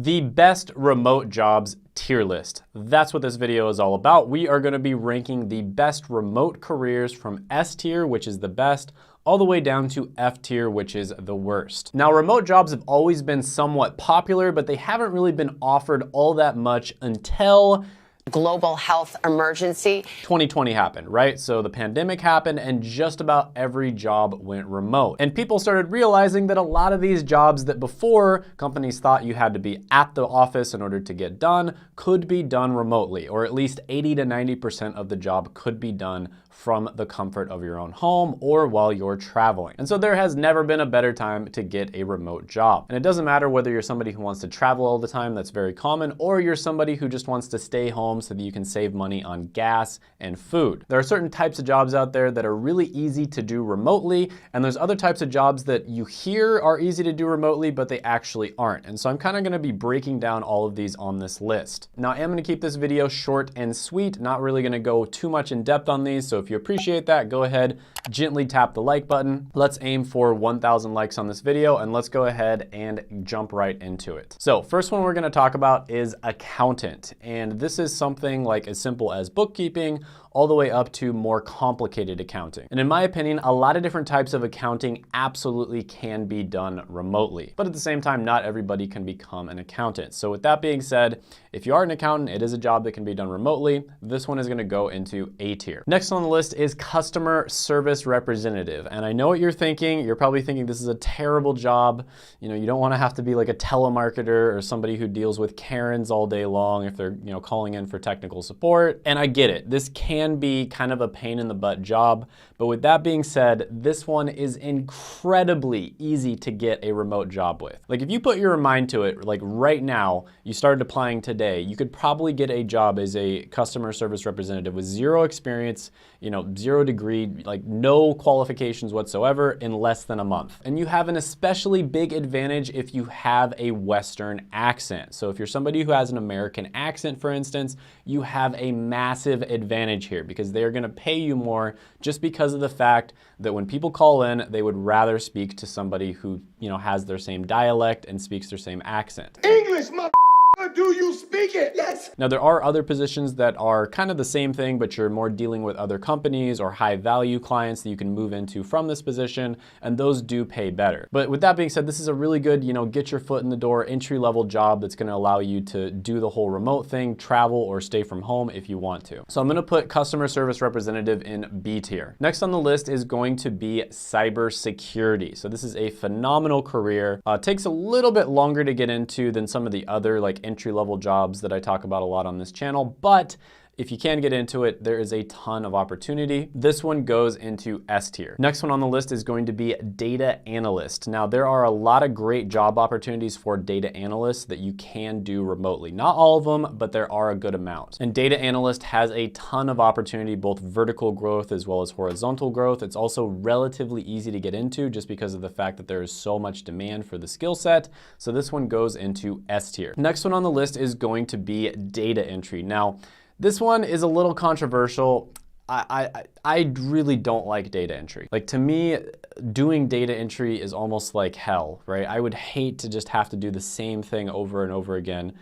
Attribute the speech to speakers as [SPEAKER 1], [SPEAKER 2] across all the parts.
[SPEAKER 1] The best remote jobs tier list. That's what this video is all about. We are going to be ranking the best remote careers from S tier, which is the best, all the way down to F tier, which is the worst. Now, remote jobs have always been somewhat popular, but they haven't really been offered all that much until
[SPEAKER 2] global health emergency.
[SPEAKER 1] 2020 happened, right? So the pandemic happened and just about every job went remote. And people started realizing that a lot of these jobs that before companies thought you had to be at the office in order to get done could be done remotely, or at least 80 to 90% of the job could be done from the comfort of your own home or while you're traveling. And so there has never been a better time to get a remote job. And it doesn't matter whether you're somebody who wants to travel all the time, that's very common, or you're somebody who just wants to stay home so that you can save money on gas and food. There are certain types of jobs out there that are really easy to do remotely, and there's other types of jobs that you hear are easy to do remotely, but they actually aren't. And so I'm kind of gonna be breaking down all of these on this list. Now, I am gonna keep this video short and sweet, not really gonna go too much in depth on these, so if you appreciate that, go ahead, gently tap the like button. Let's aim for 1,000 likes on this video, and let's go ahead and jump right into it. So first one we're gonna talk about is accountant, and this is something like as simple as bookkeeping all the way up to more complicated accounting. And in my opinion, a lot of different types of accounting absolutely can be done remotely. But at the same time, not everybody can become an accountant. So with that being said, if you are an accountant, it is a job that can be done remotely. This one is gonna go into A tier. Next on the list is customer service representative. And I know what you're thinking. You're probably thinking this is a terrible job. You know, you don't wanna have to be like a telemarketer or somebody who deals with Karens all day long if they're, you know, calling in for technical support. And I get it. This can be kind of a pain in the butt job. But with that being said, this one is incredibly easy to get a remote job with. Like if you put your mind to it, like right now, you started applying today, you could probably get a job as a customer service representative with zero experience, you know, 0 degree, like no qualifications whatsoever in less than a month. And you have an especially big advantage if you have a Western accent. So if you're somebody who has an American accent, for instance, you have a massive advantage here because they're gonna pay you more just because of the fact that when people call in, they would rather speak to somebody who, you know, has their same dialect and speaks their same accent.
[SPEAKER 3] English, do you speak it? Yes.
[SPEAKER 1] Now, there are other positions that are kind of the same thing, but you're more dealing with other companies or high value clients that you can move into from this position, and those do pay better. But with that being said, this is a really good, you know, get your foot in the door, entry-level job that's gonna allow you to do the whole remote thing, travel or stay from home if you want to. So I'm gonna put customer service representative in B tier. Next on the list is going to be cybersecurity. So this is a phenomenal career. Takes a little bit longer to get into than some of the other like entry-level jobs that I talk about a lot on this channel, but if you can get into it, there is a ton of opportunity. This one goes into S tier. Next one on the list is going to be data analyst. Now, there are a lot of great job opportunities for data analysts that you can do remotely. Not all of them, but there are a good amount. And data analyst has a ton of opportunity, both vertical growth as well as horizontal growth. It's also relatively easy to get into just because of the fact that there is so much demand for the skill set. So this one goes into S tier. Next one on the list is going to be data entry. Now, this one is a little controversial. I really don't like data entry. Like to me, doing data entry is almost like hell, right? I would hate to just have to do the same thing over and over again,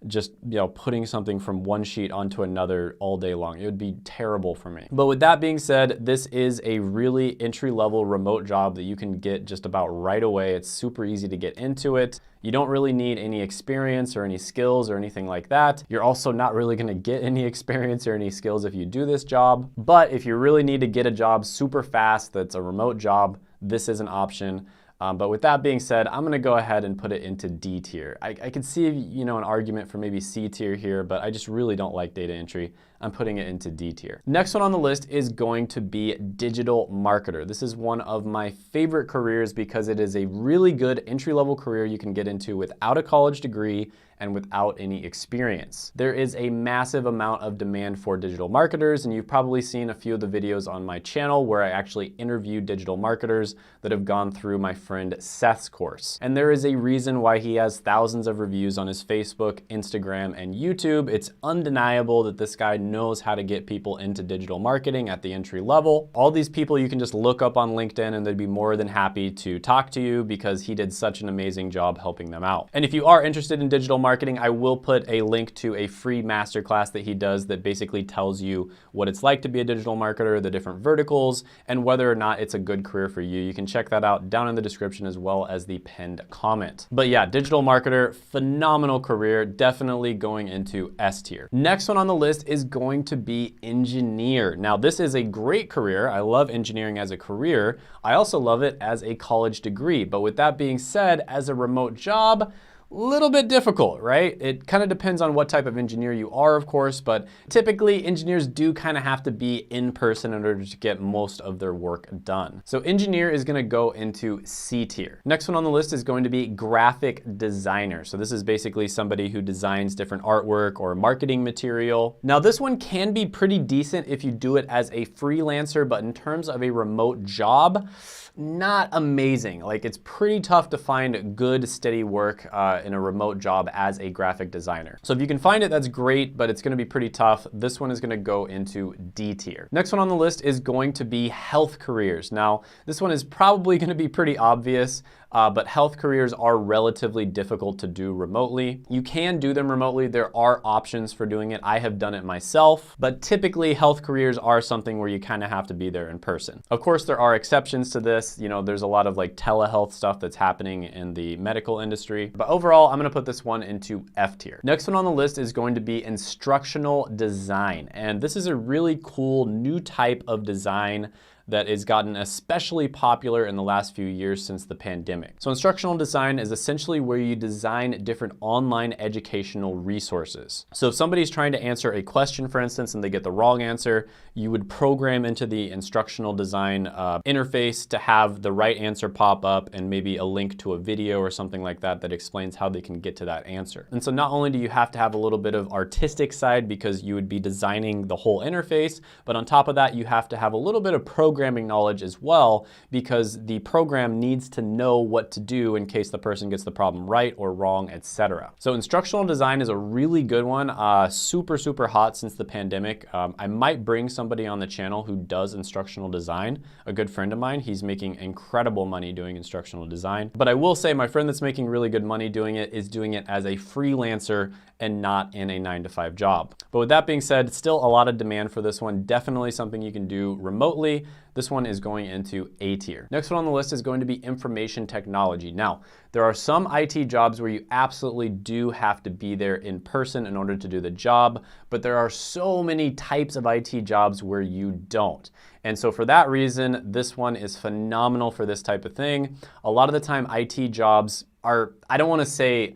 [SPEAKER 1] just, you know, putting something from one sheet onto another all day long. It would be terrible for me. But with that being said, this is a really entry-level remote job that you can get just about right away. It's super easy to get into it. You don't really need any experience or any skills or anything like that. You're also not really gonna get any experience or any skills if you do this job. But if you really need to get a job super fast that's a remote job, this is an option. But with that being said, I'm gonna go ahead and put it into D tier. I could see, you know, an argument for maybe C tier here, but I just really don't like data entry. I'm putting it into D tier. Next one on the list is going to be digital marketer. This is one of my favorite careers because it is a really good entry-level career you can get into without a college degree and without any experience. There is a massive amount of demand for digital marketers, and you've probably seen a few of the videos on my channel where I actually interview digital marketers that have gone through my friend Seth's course. And there is a reason why he has thousands of reviews on his Facebook, Instagram, and YouTube. It's undeniable that this guy knows how to get people into digital marketing at the entry level. All these people you can just look up on LinkedIn and they'd be more than happy to talk to you because he did such an amazing job helping them out. And if you are interested in digital marketing, marketing, I will put a link to a free masterclass that he does that basically tells you what it's like to be a digital marketer, the different verticals, and whether or not it's a good career for you. You can check that out down in the description as well as the pinned comment. But yeah, digital marketer, phenomenal career, definitely going into S tier. Next one on the list is going to be engineer. Now, this is a great career. I love engineering as a career. I also love it as a college degree. But with that being said, as a remote job, little bit difficult, right? It kind of depends on what type of engineer you are, of course, but typically engineers do kind of have to be in person in order to get most of their work done. So engineer is going to go into C tier. Next one on the list is going to be graphic designer. So this is basically somebody who designs different artwork or marketing material. Now this one can be pretty decent if you do it as a freelancer, but in terms of a remote job, not amazing. Like, it's pretty tough to find good, steady work in a remote job as a graphic designer. So if you can find it, that's great, but it's gonna be pretty tough. This one is gonna go into D tier. Next one on the list is going to be health careers. Now, this one is probably gonna be pretty obvious, but health careers are relatively difficult to do remotely. You can do them remotely. There are options for doing it. I have done it myself, but typically health careers are something where you kind of have to be there in person. Of course, there are exceptions to this. You know, there's a lot of like telehealth stuff that's happening in the medical industry, but overall, I'm gonna put this one into F tier. Next one on the list is going to be instructional design. And this is a really cool new type of design that has gotten especially popular in the last few years since the pandemic. So instructional design is essentially where you design different online educational resources. So if somebody's trying to answer a question, for instance, and they get the wrong answer, you would program into the instructional design interface to have the right answer pop up and maybe a link to a video or something like that that explains how they can get to that answer. And so not only do you have to have a little bit of artistic side because you would be designing the whole interface, but on top of that, you have to have a little bit of programming knowledge as well, because the program needs to know what to do in case the person gets the problem right or wrong, etc. So instructional design is a really good one, super hot since the pandemic. I might bring somebody on the channel who does instructional design, a good friend of mine. He's making incredible money doing instructional design. But I will say my friend that's making really good money doing it is doing it as a freelancer and not in a 9-to-5 job. But with that being said, still a lot of demand for this one. Definitely something you can do remotely. This one is going into A tier. Next one on the list is going to be information technology. Now, there are some IT jobs where you absolutely do have to be there in person in order to do the job, but there are so many types of IT jobs where you don't. And so for that reason, this one is phenomenal for this type of thing. A lot of the time, IT jobs are, I don't want to say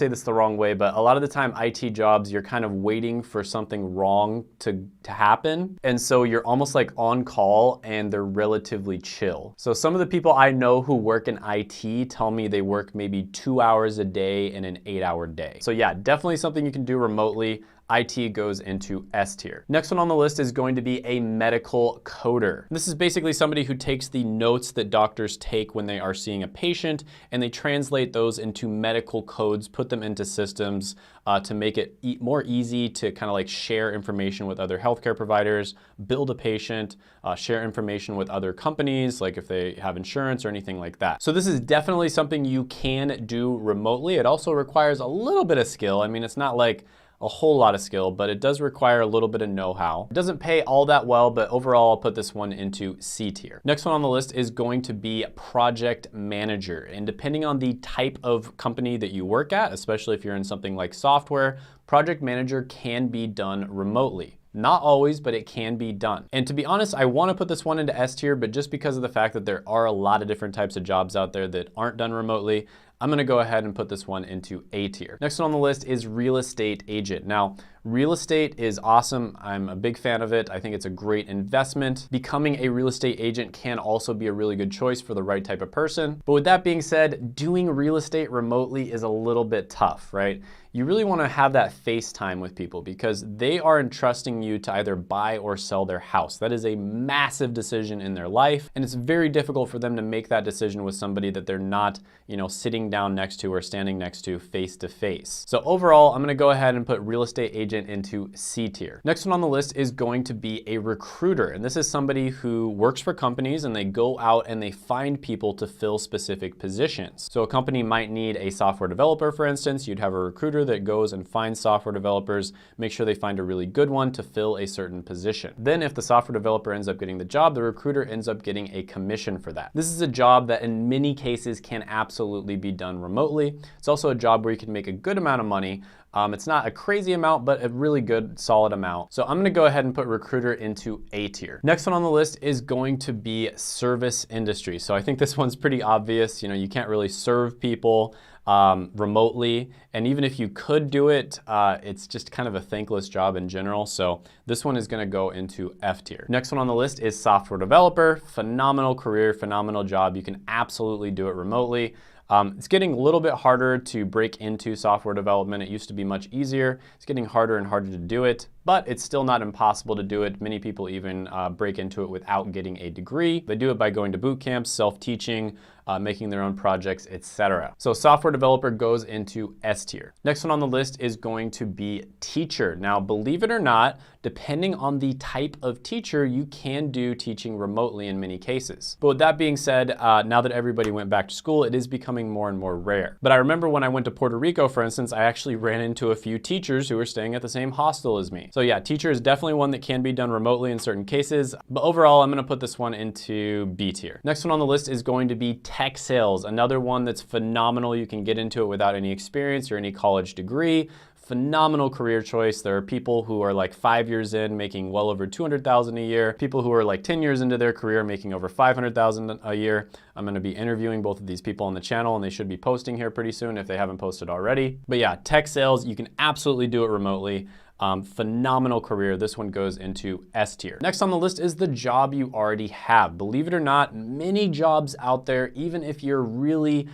[SPEAKER 1] this the wrong way, but a lot of the time IT jobs, you're kind of waiting for something wrong to happen. And so you're almost like on call and they're relatively chill. So some of the people I know who work in IT tell me they work maybe 2 hours a day in an 8-hour day. So yeah, definitely something you can do remotely. IT goes into S tier. Next one on the list is going to be a medical coder. This is basically somebody who takes the notes that doctors take when they are seeing a patient and they translate those into medical codes, put them into systems to make it more easy to kind of like share information with other healthcare providers, build a patient, share information with other companies, like if they have insurance or anything like that. So this is definitely something you can do remotely. It also requires a little bit of skill. I mean, it's not like a whole lot of skill, but it does require a little bit of know-how. It doesn't pay all that well, but overall I'll put this one into C tier. Next one on the list is going to be project manager. And depending on the type of company that you work at, especially if you're in something like software, project manager can be done remotely. Not always, but it can be done. And to be honest, I want to put this one into S tier, but just because of the fact that there are a lot of different types of jobs out there that aren't done remotely, I'm gonna go ahead and put this one into A tier. Next one on the list is real estate agent. Now, real estate is awesome. I'm a big fan of it. I think it's a great investment. Becoming a real estate agent can also be a really good choice for the right type of person. But with that being said, doing real estate remotely is a little bit tough, right? You really want to have that face time with people because they are entrusting you to either buy or sell their house. That is a massive decision in their life, and it's very difficult for them to make that decision with somebody that they're not, sitting down next to or standing next to face. So overall, I'm going to go ahead and put real estate agent agent into C tier. Next one on the list is going to be a recruiter. And this is somebody who works for companies and they go out and they find people to fill specific positions. So a company might need a software developer, for instance. You'd have a recruiter that goes and finds software developers, make sure they find a really good one to fill a certain position. Then if the software developer ends up getting the job, the recruiter ends up getting a commission for that. This is a job that in many cases can absolutely be done remotely. It's also a job where you can make a good amount of money. It's not a crazy amount, but a really good, solid amount. So I'm gonna go ahead and put recruiter into A tier. Next one on the list is going to be service industry. So I think this one's pretty obvious. You know, you can't really serve people remotely. And even if you could do it, it's just kind of a thankless job in general. So this one is gonna go into F tier. Next one on the list is software developer. Phenomenal career, phenomenal job. You can absolutely do it remotely. It's getting a little bit harder to break into software development. It used to be much easier. It's getting harder and harder to do it, but it's still not impossible to do it. Many people even break into it without getting a degree. They do it by going to boot camps, self-teaching, making their own projects, etc. So software developer goes into S tier. Next one on the list is going to be teacher. Now, believe it or not, depending on the type of teacher, you can do teaching remotely in many cases. But with that being said, now that everybody went back to school, it is becoming more and more rare. But I remember when I went to Puerto Rico, for instance, I actually ran into a few teachers who were staying at the same hostel as me. So yeah, teacher is definitely one that can be done remotely in certain cases, but overall, I'm gonna put this one into B tier. Next one on the list is going to be tech sales, another one that's phenomenal. You can get into it without any experience or any college degree. Phenomenal career choice. There are people who are like 5 years in making well over $200,000 a year, people who are like 10 years into their career making over $500,000 a year. I'm gonna be interviewing both of these people on the channel and they should be posting here pretty soon if they haven't posted already. But yeah, tech sales, you can absolutely do it remotely. Phenomenal career. This one goes into S tier. Next on the list is the job you already have. Believe it or not, many jobs out there, even if you're really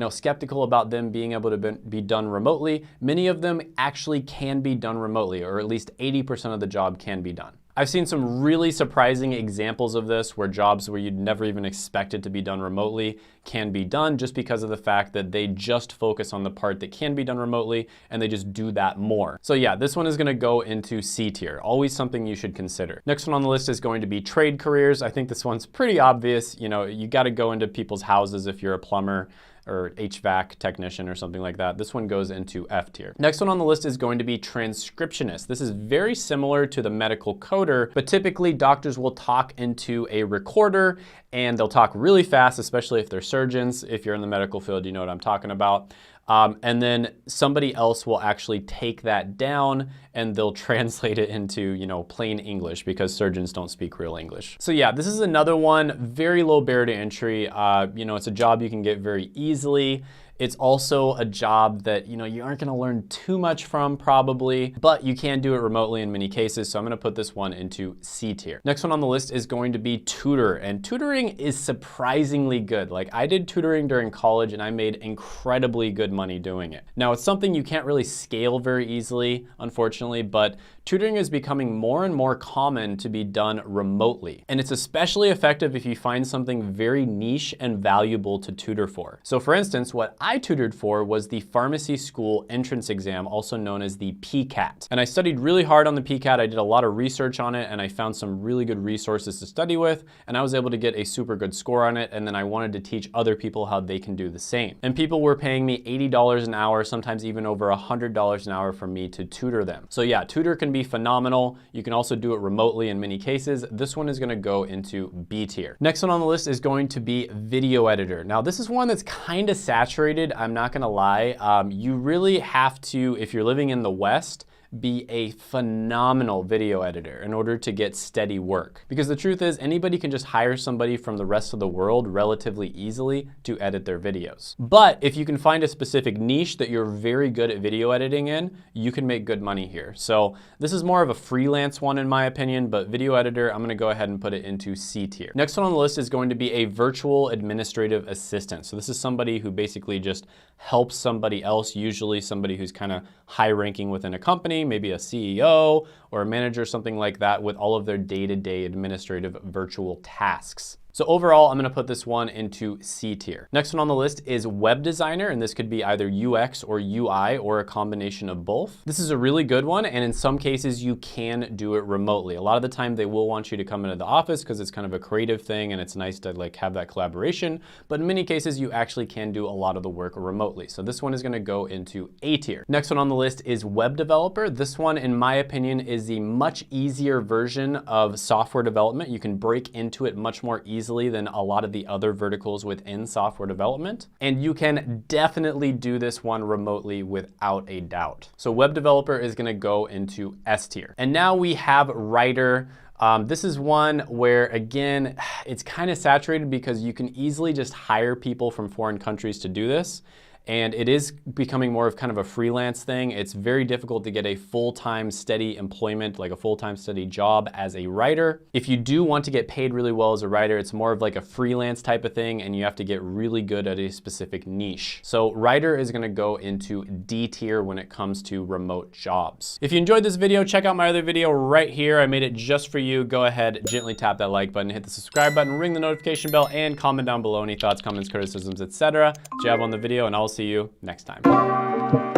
[SPEAKER 1] skeptical about them being able to be done remotely, many of them actually can be done remotely, or at least 80% of the job can be done. I've seen some really surprising examples of this where jobs where you'd never even expect it to be done remotely can be done just because of the fact that they just focus on the part that can be done remotely and they just do that more. So yeah, this one is gonna go into C tier, always something you should consider. Next one on the list is going to be trade careers. I think this one's pretty obvious. You gotta go into people's houses if you're a plumber or HVAC technician or something like that. This one goes into F tier. Next one on the list is going to be transcriptionist. This is very similar to the medical coder, but typically doctors will talk into a recorder and they'll talk really fast, especially if they're surgeons. If you're in the medical field, you know what I'm talking about. And then somebody else will actually take that down and they'll translate it into, plain English because surgeons don't speak real English. So yeah, this is another one, very low barrier to entry. It's a job you can get very easily. It's also a job that, you aren't gonna learn too much from probably, but you can do it remotely in many cases. So I'm gonna put this one into C tier. Next one on the list is going to be tutor, and tutoring is surprisingly good. Like I did tutoring during college and I made incredibly good money doing it. Now it's something you can't really scale very easily, unfortunately, but tutoring is becoming more and more common to be done remotely. And it's especially effective if you find something very niche and valuable to tutor for. So for instance, what I tutored for was the pharmacy school entrance exam, also known as the PCAT. And I studied really hard on the PCAT. I did a lot of research on it and I found some really good resources to study with, and I was able to get a super good score on it. And then I wanted to teach other people how they can do the same. And people were paying me $80 an hour, sometimes even over $100 an hour for me to tutor them. So yeah, tutor can be phenomenal. You can also do it remotely in many cases. This one is gonna go into B tier. Next one on the list is going to be video editor. Now this is one that's kind of saturated, I'm not gonna lie. You really have to, if you're living in the West, be a phenomenal video editor in order to get steady work. Because the truth is, anybody can just hire somebody from the rest of the world relatively easily to edit their videos. But if you can find a specific niche that you're very good at video editing in, you can make good money here. So this is more of a freelance one in my opinion, but video editor, I'm gonna go ahead and put it into C tier. Next one on the list is going to be a virtual administrative assistant. So this is somebody who basically just helps somebody else, usually somebody who's kind of high ranking within a company, maybe a CEO or a manager, something like that, with all of their day-to-day administrative virtual tasks. So overall, I'm gonna put this one into C tier. Next one on the list is web designer, and this could be either UX or UI or a combination of both. This is a really good one, and in some cases you can do it remotely. A lot of the time they will want you to come into the office because it's kind of a creative thing and it's nice to like have that collaboration, but in many cases you actually can do a lot of the work remotely. So this one is gonna go into A tier. Next one on the list is web developer. This one, in my opinion, is the much easier version of software development. You can break into it much more easily than a lot of the other verticals within software development. And you can definitely do this one remotely without a doubt. So web developer is gonna go into S tier. And now we have writer. This is one where, again, it's kind of saturated because you can easily just hire people from foreign countries to do this. And it is becoming more of kind of a freelance thing. It's very difficult to get a full-time steady employment, like a full-time steady job as a writer. If you do want to get paid really well as a writer, it's more of like a freelance type of thing, and you have to get really good at a specific niche. So writer is gonna go into D tier when it comes to remote jobs. If you enjoyed this video, check out my other video right here. I made it just for you. Go ahead, gently tap that like button, hit the subscribe button, ring the notification bell, and comment down below any thoughts, comments, criticisms, etc. that you have on the video, and I'll see you next time.